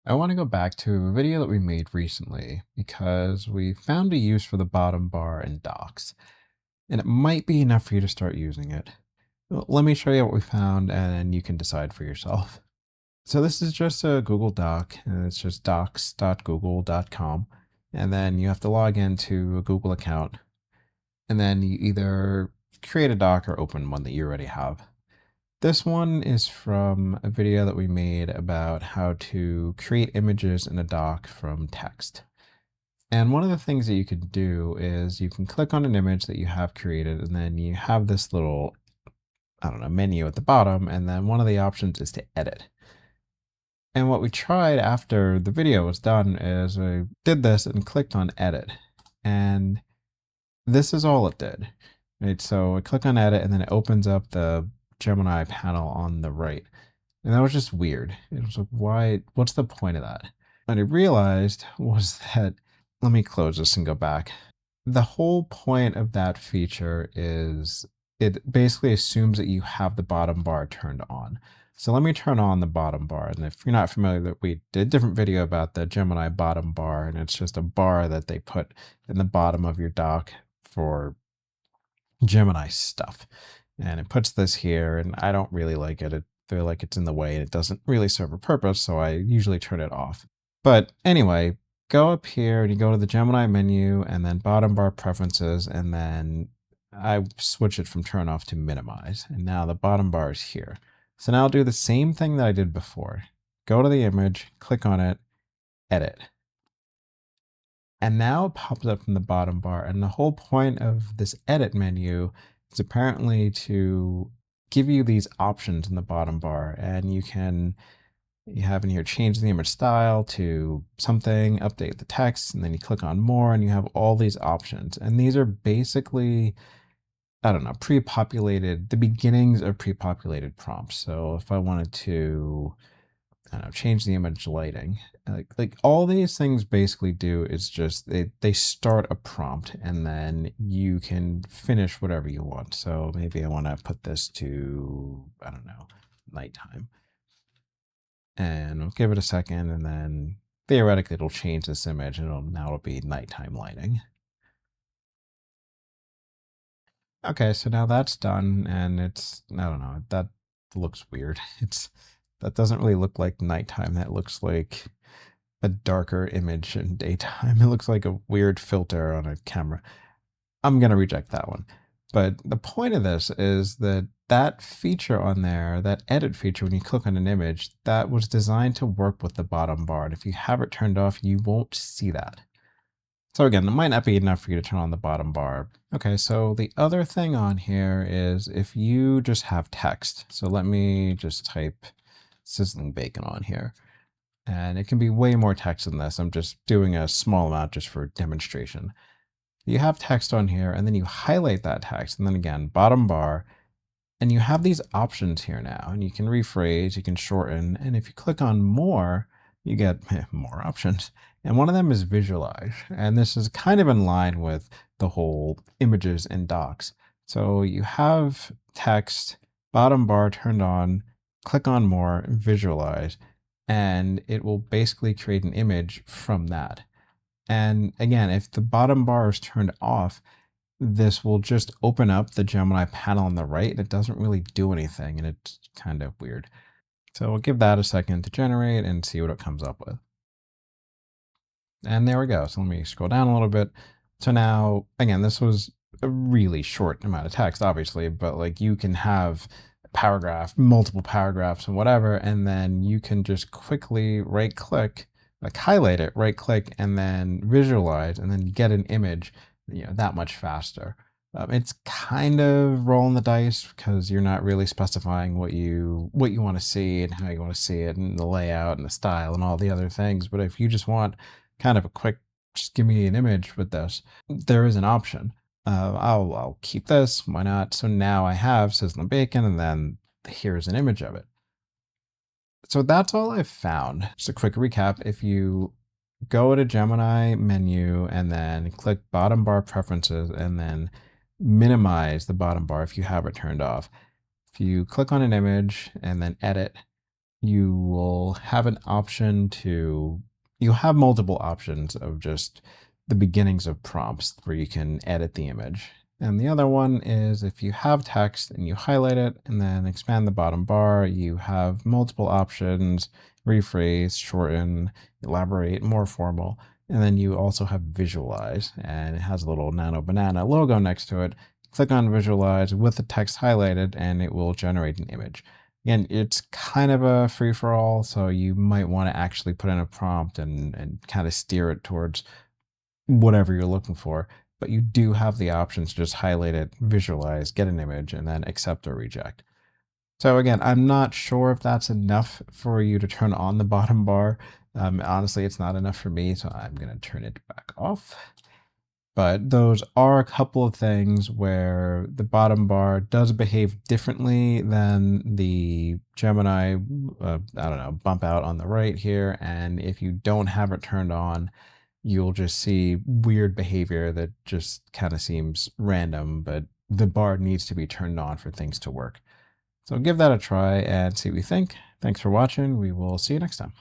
I want to go back to a video that we made recently because we found a use for the bottom bar in docs, and it might be enough for you to start using it. Let me show you what we found and you can decide for yourself. So this is just a Google Doc, and it's just docs.google.com. And then you have to log into a Google account, and then you either create a doc or open one that you already have. This one is from a video that we made about how to create images in a doc from text. And one of the things that you can do is you can click on an image that you have created, and then you have this little, menu at the bottom, and then one of the options is to edit. And what we tried after the video was done is I did this and clicked on edit, and this is all it did. Right? So I click on edit, and then it opens up the Gemini panel on the right. And that was just weird. It was like, why? What's the point of that? What I realized was that, let me close this and go back. The whole point of that feature is it basically assumes that you have the bottom bar turned on. So let me turn on the bottom bar. And if you're not familiar, we did a different video about the Gemini Bottom Bar, and it's just a bar that they put in the bottom of your dock for Gemini stuff. And it puts this here, and I don't really like it. I feel like it's in the way and it doesn't really serve a purpose, so I usually turn it off. But anyway, go up here and you go to the Gemini menu and then bottom bar preferences, and then I switch it from turn off to minimize. And now the bottom bar is here. So now I'll do the same thing that I did before. Go to the image, click on it, edit. And now it pops up from the bottom bar. And the whole point of this edit menu is apparently to give you these options in the bottom bar. And you have in here change the image style to something, update the text, and then you click on more and you have all these options. And these are basically, pre-populated, the beginnings of pre-populated prompts. So if I wanted to, change the image lighting, like all these things basically do is just they start a prompt and then you can finish whatever you want. So maybe I want to put this to, nighttime. And I'll give it a second, and then theoretically it'll change this image and now it'll be nighttime lighting. Okay, so now that's done, and it's, that looks weird. That doesn't really look like nighttime. That looks like a darker image in daytime. It looks like a weird filter on a camera. I'm going to reject that one. But the point of this is that feature on there, that edit feature, when you click on an image, that was designed to work with the bottom bar. And if you have it turned off, you won't see that. So again, it might not be enough for you to turn on the bottom bar. Okay, so the other thing on here is if you just have text. So let me just type sizzling bacon on here. And it can be way more text than this. I'm just doing a small amount just for demonstration. You have text on here, and then you highlight that text, and then again, bottom bar, and you have these options here now, and you can rephrase, you can shorten, and if you click on more, you get more options. And one of them is visualize. And this is kind of in line with the whole images in docs. So you have text, bottom bar turned on, click on more, visualize, and it will basically create an image from that. And again, if the bottom bar is turned off, this will just open up the Gemini panel on the right, and it doesn't really do anything, and it's kind of weird. So we'll give that a second to generate and see what it comes up with. And there we go. So let me scroll down a little bit. So now, again, this was a really short amount of text, obviously, but like you can have a paragraph, multiple paragraphs and whatever, and then you can just quickly right click, like highlight it, right click, and then visualize, and then get an image, that much faster. It's kind of rolling the dice because you're not really specifying what you want to see and how you want to see it and the layout and the style and all the other things. But if you just want kind of a quick, just give me an image with this, there is an option. I'll keep this. Why not? So now I have sizzling bacon, and then here's an image of it. So that's all I've found. Just a quick recap. If you go to Gemini menu and then click bottom bar preferences and then minimize the bottom bar if you have it turned off. If you click on an image and then edit, you will have an option you'll have multiple options of just the beginnings of prompts where you can edit the image. And the other one is if you have text and you highlight it and then expand the bottom bar, you have multiple options: rephrase, shorten, elaborate, more formal. And then you also have visualize, and it has a little nano banana logo next to it. Click on visualize with the text highlighted and it will generate an image. Again, it's kind of a free-for-all, so you might want to actually put in a prompt and kind of steer it towards whatever you're looking for. But you do have the options to just highlight it, visualize, get an image, and then accept or reject. So again, I'm not sure if that's enough for you to turn on the bottom bar. Honestly, it's not enough for me, so I'm going to turn it back off. But those are a couple of things where the bottom bar does behave differently than the Gemini, I don't know, bump out on the right here. And if you don't have it turned on, you'll just see weird behavior that just kind of seems random, but the bar needs to be turned on for things to work. So give that a try and see what you think. Thanks for watching. We will see you next time.